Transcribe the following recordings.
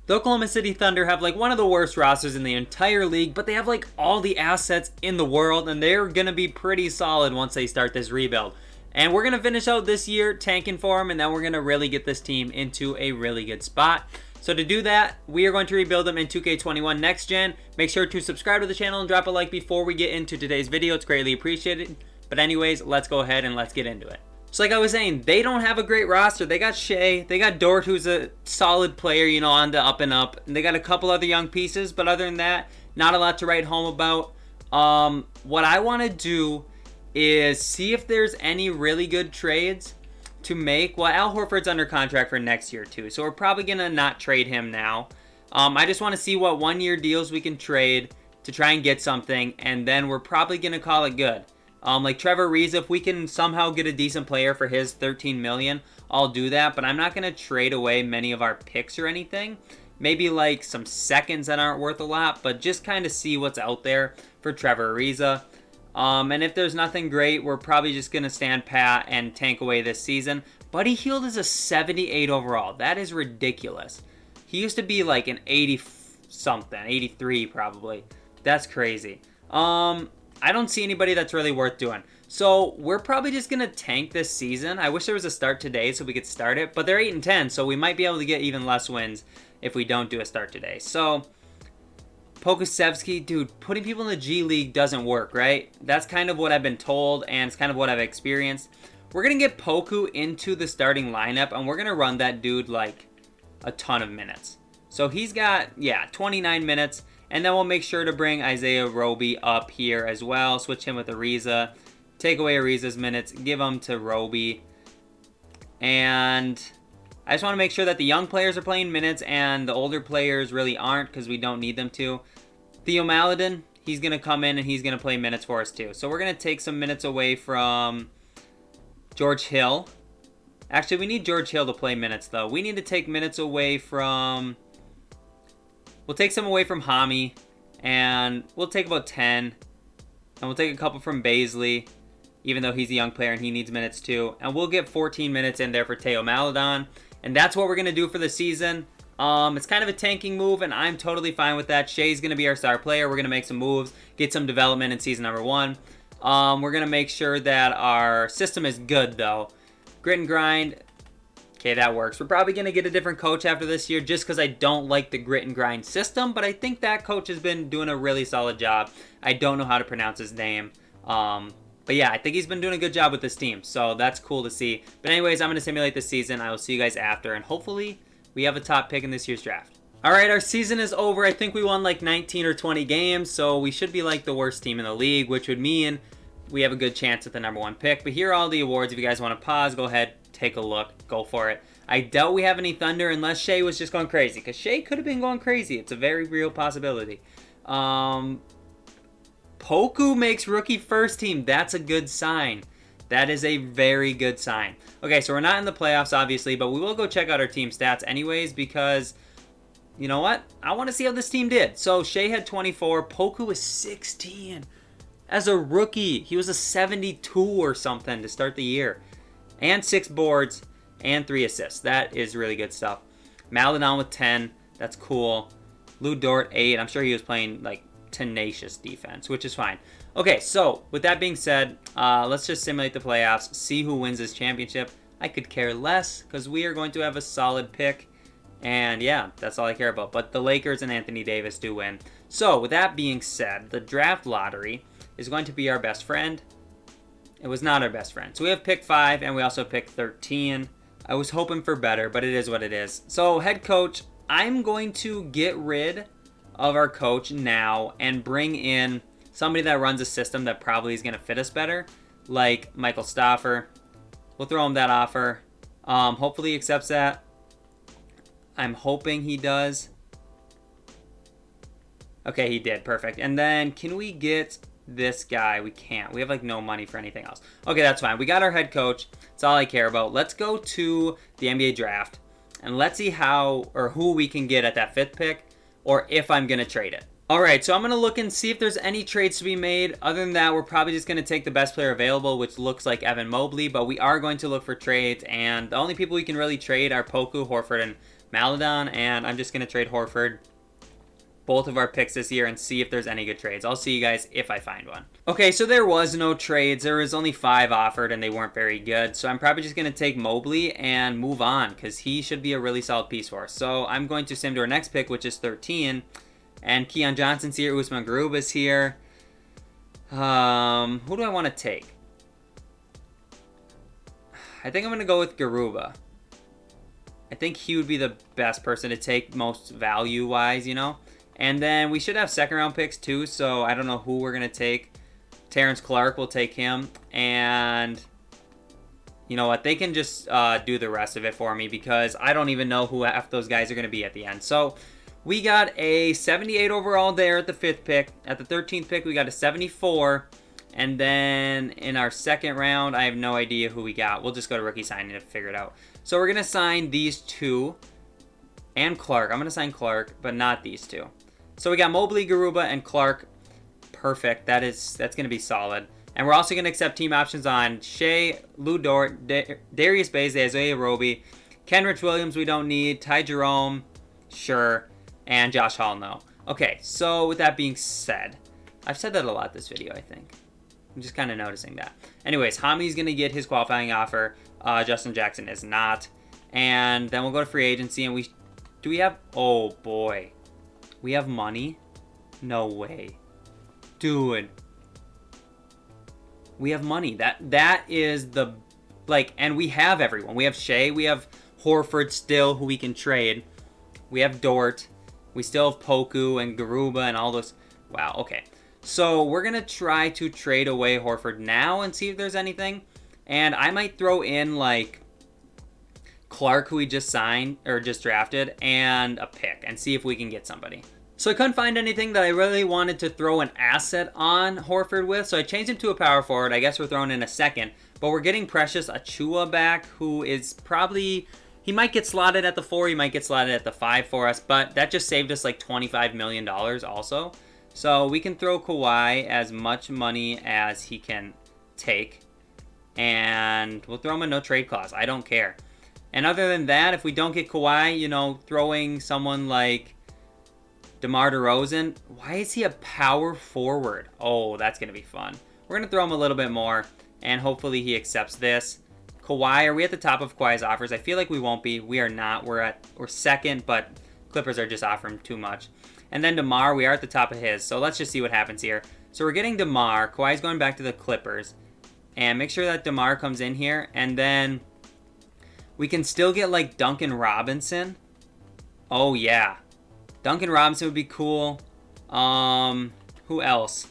The Oklahoma City Thunder have like one of the worst rosters in the entire league, but they have like all the assets in the world, and they're going to be pretty solid once they start this rebuild. And we're going to finish out this year tanking for them, and then we're going to really get this team into a really good spot. So to do that, we are going to rebuild them in 2K21 Next Gen. Make sure to subscribe to the channel and drop a like before we get into today's video. It's greatly appreciated. But anyways, let's go ahead and let's get into it. So like I was saying, they don't have a great roster. They got Shea, they got Dort, who's a solid player, you know, on the up and up. And they got a couple other young pieces, but other than that, not a lot to write home about. What I want to do is see if there's any really good trades to make. Well, Al Horford's under contract for next year too, so we're probably going to not trade him now. I just want to see what one-year deals we can trade to try and get something, and then we're probably going to call it good. Like Trevor Ariza, if we can somehow get a decent player for his $13 million, I'll do that. But I'm not going to trade away many of our picks or anything. Maybe like some seconds that aren't worth a lot, but just kind of see what's out there for Trevor Ariza. And if there's nothing great, we're probably just going to stand pat and tank away this season. Buddy Hield is a 78 overall. That is ridiculous. He used to be like an 80-something, 83 probably. That's crazy. I don't see anybody that's really worth doing. So we're probably just going to tank this season. I wish there was a start today so we could start it. But they're 8-10, so we might be able to get even less wins if we don't do a start today. So Pokusevski, dude, putting people in the G League doesn't work, right? That's kind of what I've been told, and it's kind of what I've experienced. We're going to get Poku into the starting lineup, and we're going to run that dude like a ton of minutes. So he's got, 29 minutes. And then we'll make sure to bring Isaiah Roby up here as well. Switch him with Ariza. Take away Ariza's minutes. Give them to Roby. And I just want to make sure that the young players are playing minutes and the older players really aren't, because we don't need them to. Theo Maledon, he's going to come in and he's going to play minutes for us too. So we're going to take some minutes away from George Hill. Actually, we need George Hill to play minutes though. We need to take minutes away from... We'll take some away from Hami, and we'll take about 10. And we'll take a couple from Baisley, even though he's a young player and he needs minutes too. And we'll get 14 minutes in there for Theo Maledon. And that's what we're going to do for the season. It's kind of a tanking move, and I'm totally fine with that. Shea's going to be our star player. We're going to make some moves, get some development in season number 1. We're going to make sure that our system is good, though. Grit and grind. Okay, that works. We're probably going to get a different coach after this year just because I don't like the grit and grind system, but I think that coach has been doing a really solid job. I don't know how to pronounce his name. But yeah, I think he's been doing a good job with this team, so that's cool to see. But anyways, I'm going to simulate the season. I will see you guys after, and hopefully we have a top pick in this year's draft. All right, our season is over. I think we won like 19 or 20 games, so we should be like the worst team in the league, which would mean we have a good chance at the number 1 pick. But here are all the awards. If you guys want to pause, go ahead, take a look, go for it. I doubt we have any Thunder unless Shea was just going crazy, because Shea could have been going crazy. It's a very real possibility. Poku makes rookie first team. That's a good sign. That is a very good sign. Okay, so we're not in the playoffs, obviously, but we will go check out our team stats anyways, because you know what? I want to see how this team did. So Shea had 24. Poku was 16. As a rookie, he was a 72 or something to start the year. And 6 boards. And 3 assists. That is really good stuff. Maledon with 10. That's cool. Lou Dort, 8. I'm sure he was playing, like, tenacious defense, which is fine. Okay, so, with that being said, let's just simulate the playoffs. See who wins this championship. I could care less, because we are going to have a solid pick. And, yeah, that's all I care about. But the Lakers and Anthony Davis do win. So, with that being said, the draft lottery is going to be our best friend. It was not our best friend. So, we have pick 5, and we also have pick 13. I was hoping for better, but it is what it is. So, head coach, I'm going to get rid of our coach now and bring in somebody that runs a system that probably is going to fit us better, like Michael Stauffer. We'll throw him that offer. Hopefully he accepts that. I'm hoping he does. Okay, he did. Perfect. And then, can we get this guy? We can't. We have like no money for anything else. Okay, that's fine. We got our head coach. That's all I care about. Let's go to the NBA draft and let's see how or who we can get at that 5th pick, or if I'm going to trade it. All right, so I'm going to look and see if there's any trades to be made. Other than that, we're probably just going to take the best player available, which looks like Evan Mobley, but we are going to look for trades, and the only people we can really trade are Poku, Horford, and Maladon, and I'm just going to trade Horford both of our picks this year and see if there's any good trades. I'll see you guys if I find one. Okay, so there was no trades. There was only 5 offered and they weren't very good. So I'm probably just going to take Mobley and move on because he should be a really solid piece for us. So I'm going to sim to our next pick, which is 13. And Keon Johnson's here. Usman Garuba's here. Who do I want to take? I think I'm going to go with Garuba. I think he would be the best person to take most value-wise, you know? And then we should have second-round picks, too, so I don't know who we're going to take. Terrence Clark, will take him. And you know what? They can just do the rest of it for me because I don't even know who half those guys are going to be at the end. So we got a 78 overall there at the 5th pick. At the 13th pick, we got a 74. And then in our second round, I have no idea who we got. We'll just go to rookie signing to figure it out. So we're going to sign these 2 and Clark. I'm going to sign Clark, but not these 2. So we got Mobley, Garuba, and Clark. Perfect. That's going to be solid. And we're also going to accept team options on Shea, Lou Dort, Darius Bazley, Isaiah Roby, Kenrich Williams we don't need, Ty Jerome, sure, and Josh Hall, no. Okay, so with that being said, I've said that a lot this video, I think. I'm just kind of noticing that. Anyways, Hami's going to get his qualifying offer. Justin Jackson is not. And then we'll go to free agency, and do we have... Oh, boy. We have money? No way. Dude. We have money. That is the... Like, and we have everyone. We have Shea. We have Horford still, who we can trade. We have Dort. We still have Poku and Garuba and all those... Wow, okay. So we're going to try to trade away Horford now and see if there's anything. And I might throw in, like, Clark, who we just signed, or just drafted, and a pick, and see if we can get somebody. So I couldn't find anything that I really wanted to throw an asset on Horford with, so I changed him to a power forward. I guess we're throwing in a second. But we're getting Precious Achiuwa back, who is probably... He might get slotted at the 4, he might get slotted at the 5 for us, but that just saved us like $25 million also. So we can throw Kawhi as much money as he can take, and we'll throw him a no trade clause. I don't care. And other than that, if we don't get Kawhi, you know, throwing someone like DeMar DeRozan, why is he a power forward? Oh, that's going to be fun. We're going to throw him a little bit more, and hopefully he accepts this. Kawhi, are we at the top of Kawhi's offers? I feel like we won't be. We are not. We're second, but Clippers are just offering too much. And then DeMar, we are at the top of his. So let's just see what happens here. So we're getting DeMar. Kawhi's going back to the Clippers. And make sure that DeMar comes in here. And then we can still get like Duncan Robinson. Oh, yeah. Duncan Robinson would be cool. Who else?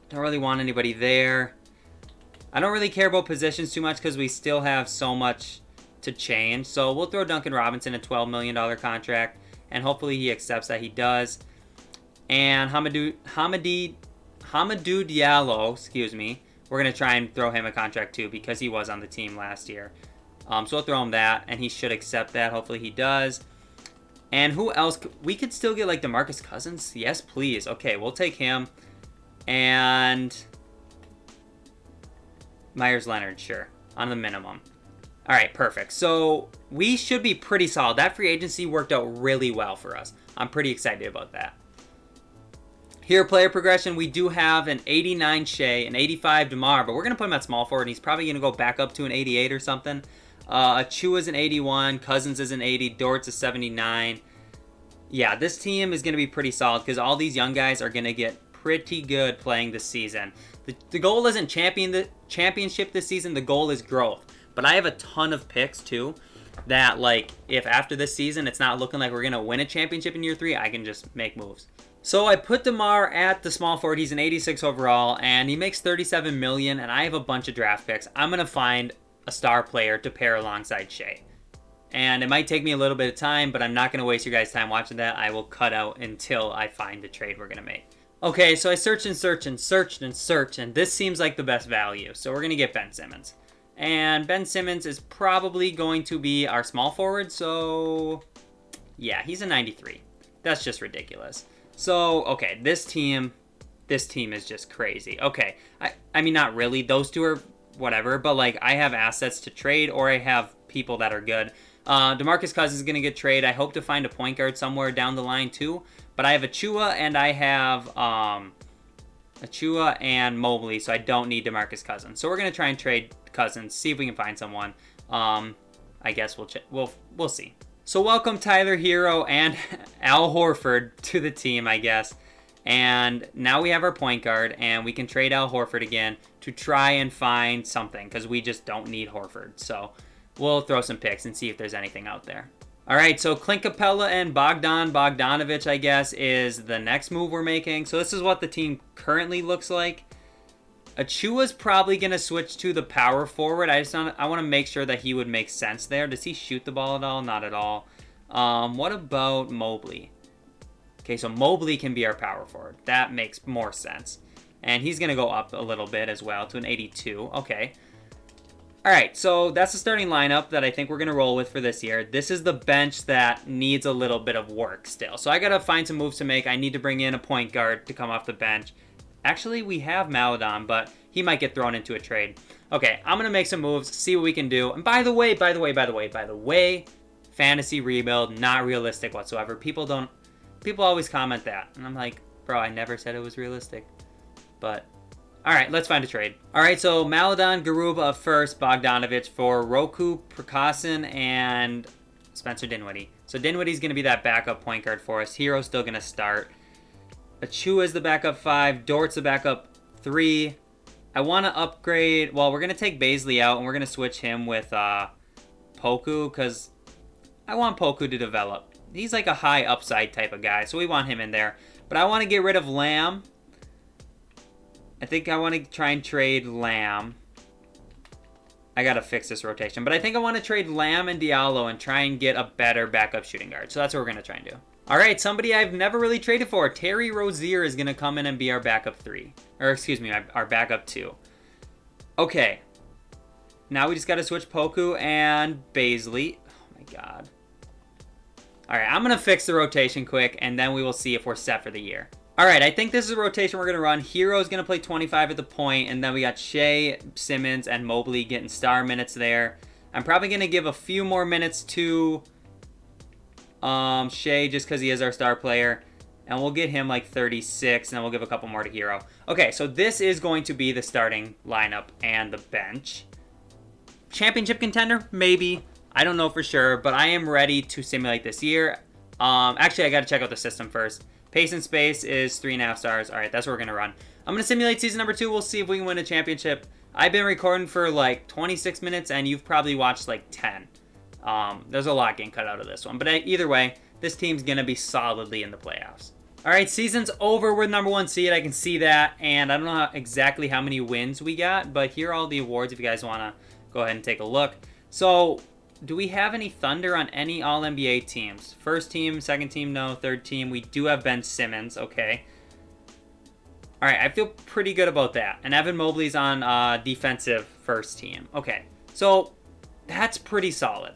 Don't really want anybody there. I don't really care about positions too much because we still have so much to change. So we'll throw Duncan Robinson a $12 million contract. And hopefully he accepts that he does. And Hamidou Diallo, excuse me, we're going to try and throw him a contract too because he was on the team last year. So we'll throw him that, and he should accept that. Hopefully he does. And who else? We could still get like DeMarcus Cousins. Yes, please. Okay, we'll take him. And Myers Leonard, sure, on the minimum. All right, perfect. So we should be pretty solid. That free agency worked out really well for us. I'm pretty excited about that. Here, player progression, we do have an 89 Shea, an 85 DeMar, but we're going to put him at small forward, and he's probably going to go back up to an 88 or something. Achiuwa is an 81, Cousins is an 80, Dort's a 79. Yeah, this team is going to be pretty solid because all these young guys are going to get pretty good playing this season. The goal isn't championship this season, the goal is growth. But I have a ton of picks, too, that, like, if after this season it's not looking like we're going to win a championship in year 3, I can just make moves. So I put DeMar at the small forward. He's an 86 overall, and he makes $37 million, and I have a bunch of draft picks. I'm going to find a star player to pair alongside Shea. And it might take me a little bit of time, but I'm not going to waste your guys' time watching that. I will cut out until I find the trade we're going to make. Okay, so I searched, and this seems like the best value. So we're going to get Ben Simmons. And Ben Simmons is probably going to be our small forward, so yeah, he's a 93. That's just ridiculous. So, okay, this team is just crazy. Okay, I mean, not really. Those two are whatever, but, like, I have assets to trade or I have people that are good. DeMarcus Cousins is going to get traded. I hope to find a point guard somewhere down the line too. But I have Achua and I have Achua and Mobley, so I don't need DeMarcus Cousins. So we're going to try and trade Cousins, see if we can find someone. I guess we'll see. So welcome Tyler Hero and Al Horford to the team, I guess. And now we have our point guard, and we can trade Al Horford again to try and find something, because we just don't need Horford. So we'll throw some picks and see if there's anything out there. All right, so Clint Capella and Bogdan Bogdanovic, I guess, is the next move we're making. So this is what the team currently looks like. Achua's probably going to switch to the power forward. I want to make sure that he would make sense there. Does he shoot the ball at all? Not at all. What about Mobley? Okay, so Mobley can be our power forward. That makes more sense. And he's going to go up a little bit as well to an 82. Okay. All right, so that's the starting lineup that I think we're going to roll with for this year. This is the bench that needs a little bit of work still. So I got to find some moves to make. I need to bring in a point guard to come off the bench. Actually, we have Maladon, but he might get thrown into a trade. Okay, I'm going to make some moves, see what we can do. And by the way, fantasy rebuild, not realistic whatsoever. People always comment that. And I'm like, bro, I never said it was realistic. But, all right, let's find a trade. All right, so Maladon, Garuba first, Bogdanovic for Roku, Prakasin, and Spencer Dinwiddie. So Dinwiddie's going to be that backup point guard for us. Hero's still going to start. Achua is the backup 5. Dort's the backup 3. I want to upgrade. Well, we're going to take Baisley out, and we're going to switch him with Poku, because I want Poku to develop. He's like a high upside type of guy, so we want him in there. But I want to get rid of Lamb. I think I want to try and trade Lamb. I got to fix this rotation. But I think I want to trade Lamb and Diallo and try and get a better backup shooting guard. So that's what we're going to try and do. All right, somebody I've never really traded for. Terry Rozier is going to come in and be our backup 3. Or excuse me, our backup 2. Okay. Now we just got to switch Poku and Baisley. Oh my god. All right, I'm going to fix the rotation quick, and then we will see if we're set for the year. All right, I think this is a rotation we're going to run. Hero's going to play 25 at the point, and then we got Shea, Simmons, and Mobley getting star minutes there. I'm probably going to give a few more minutes to Shea just because he is our star player. And we'll get him like 36, and then we'll give a couple more to Hero. Okay, so this is going to be the starting lineup and the bench. Championship contender? Maybe. I don't know for sure, but I am ready to simulate this year. Actually, I got to check out the system first. Pace and space is 3.5 stars. All right, that's what we're going to run. I'm going to simulate season number 2. We'll see if we can win a championship. I've been recording for like 26 minutes, and you've probably watched like 10. There's a lot getting cut out of this one. But either way, this team's going to be solidly in the playoffs. All right, season's over. We're the number 1 seed. I can see that. And I don't know exactly how many wins we got, but here are all the awards if you guys want to go ahead and take a look. So, do we have any Thunder on any All-NBA teams? First team, second team, no. Third team, we do have Ben Simmons. Okay. All right, I feel pretty good about that. And Evan Mobley's on defensive first team. Okay, so that's pretty solid.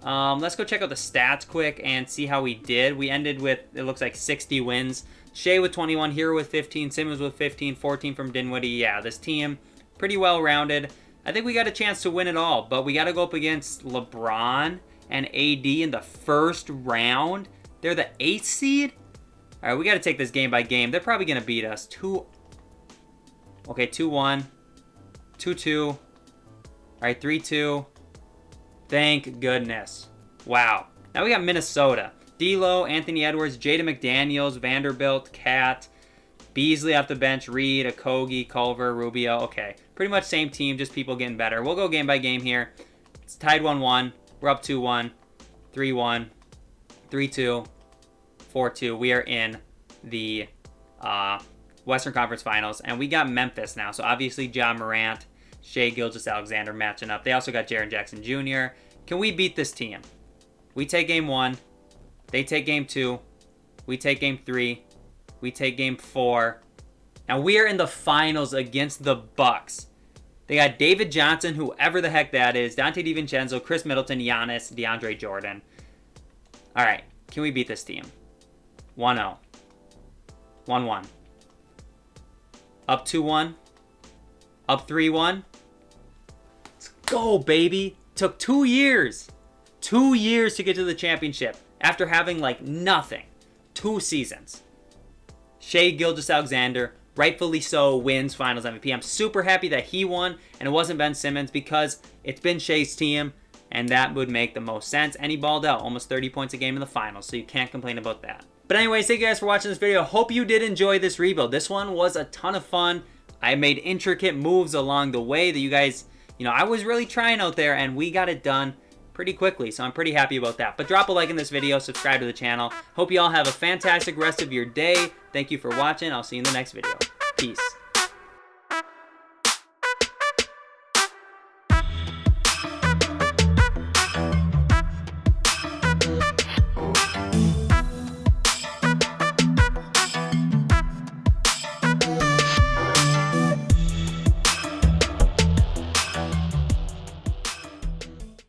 Let's go check out the stats quick and see how we did. We ended with, it looks like 60 wins. Shea with 21, Hero with 15, Simmons with 15, 14 from Dinwiddie. Yeah, this team, pretty well-rounded. I think we got a chance to win it all, but we got to go up against LeBron and AD in the first round. They're the 8th seed? All right, we got to take this game by game. They're probably going to beat us. 2-1, 2-2. All right, 3-2. Thank goodness. Wow. Now we got Minnesota. D'Lo, Anthony Edwards, Jada McDaniels, Vanderbilt, Cat, Beasley off the bench, Reed, Okogie, Culver, Rubio. Okay, pretty much same team, just people getting better. We'll go game by game here. It's tied 1-1. We're up 2-1, 3-1, 3-2, 4-2. We are in the Western Conference Finals, and we got Memphis now. So obviously Ja Morant, Shea Gilgeous-Alexander matching up. They also got Jaren Jackson Jr. Can we beat this team? We take game 1. They take game 2. We take game 3. We take game 4. Now we are in the finals against the Bucks. They got David Johnson, whoever the heck that is, Dante DiVincenzo, Chris Middleton, Giannis, DeAndre Jordan. All right, can we beat this team? 1-0. 1-1. Up 2-1. Up 3-1. Let's go, baby. Took 2 years. 2 years to get to the championship after having like nothing. 2 seasons. Shai Gilgeous-Alexander, rightfully so, wins Finals MVP. I'm super happy that he won and it wasn't Ben Simmons because it's been Shai's team and that would make the most sense. And he balled out almost 30 points a game in the finals, so you can't complain about that. But anyways, thank you guys for watching this video. Hope you did enjoy this rebuild. This one was a ton of fun. I made intricate moves along the way that you guys, I was really trying out there and we got it done pretty quickly, so I'm pretty happy about that. But drop a like in this video, subscribe to the channel. Hope you all have a fantastic rest of your day. Thank you for watching. I'll see you in the next video. Peace.